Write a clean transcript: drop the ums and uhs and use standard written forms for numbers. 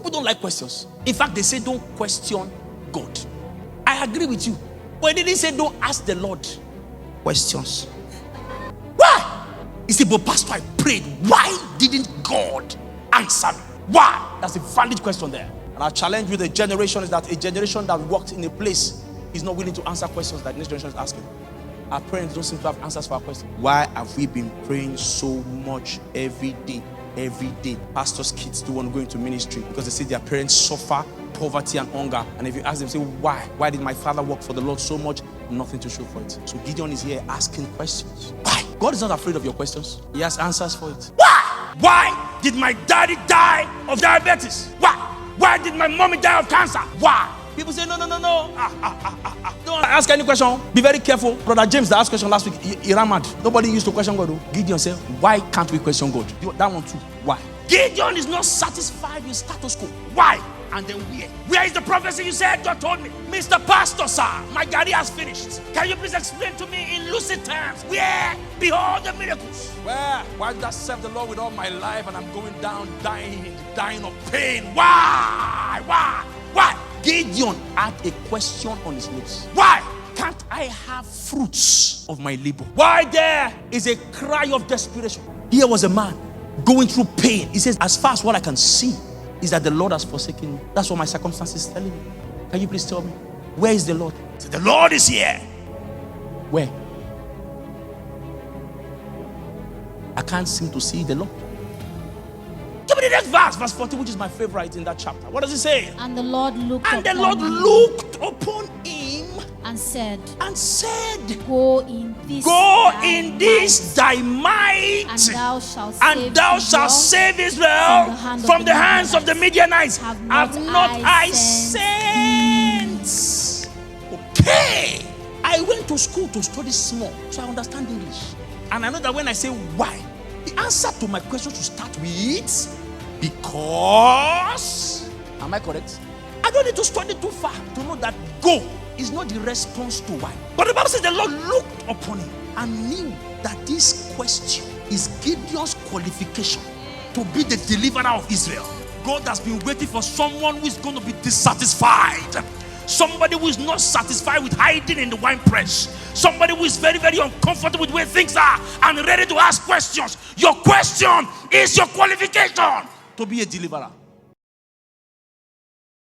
People don't like questions. In fact, they say don't question God. I agree with you. But he didn't say don't ask the Lord questions. Why? He said, but pastor, I prayed. Why didn't God answer me? Why? That's a valid question there. And our challenge with the generation is that a generation that walked in a place is not willing to answer questions that this generation is asking. Our parents don't seem to have answers for our questions. Why have we been praying so much every day? Every day. Pastors' kids don't want to go into ministry because they see their parents suffer poverty and hunger. And if you ask them, say, why? Why did my father work for the Lord so much? Nothing to show for it. So Gideon is here asking questions. Why? God is not afraid of your questions. He has answers for it. Why? Why did my daddy die of diabetes? Why? Why did my mommy die of cancer? Why? People say, no. Don't ask any question. Be very careful. Brother James that asked question last week, he ran mad. Nobody used to question God. Gideon said, why can't we question God? That one too. Why? Gideon is not satisfied with status quo. Why? And then where? Where is the prophecy you said? God told me. Mr. Pastor, sir, my garden has finished. Can you please explain to me in lucid terms? Where? Behold the miracles. Where? Why did I serve the Lord with all my life and I'm going down, dying of pain? Why? Gideon had a question on his lips. Why can't I have fruits of my labor? Why there is a cry of desperation? Here was a man going through pain. He says, as far as what I can see is that the Lord has forsaken me. That's what my circumstances is telling me. Can you please tell me, where is the Lord? So the Lord is here. Where? I can't seem to see the Lord. Give me the next verse 40, which is my favorite in that chapter. What does it say? And the Lord looked upon him and said, Go in this thy might, and thou shalt save Israel from the hands of the Midianites. Have not I sent? Okay. I went to school to study small, so I understand English. And I know that when I say why, the answer to my question should start with because. Am I correct? I don't need to study too far to know that go is not the response to why. But the Bible says the Lord looked upon him and knew that this question is Gideon's qualification to be the deliverer of Israel. God has been waiting for someone who is going to be dissatisfied. Somebody who is not satisfied with hiding in the wine press. Somebody who is very, very uncomfortable with where things are and ready to ask questions. Your question is your qualification to be a deliverer.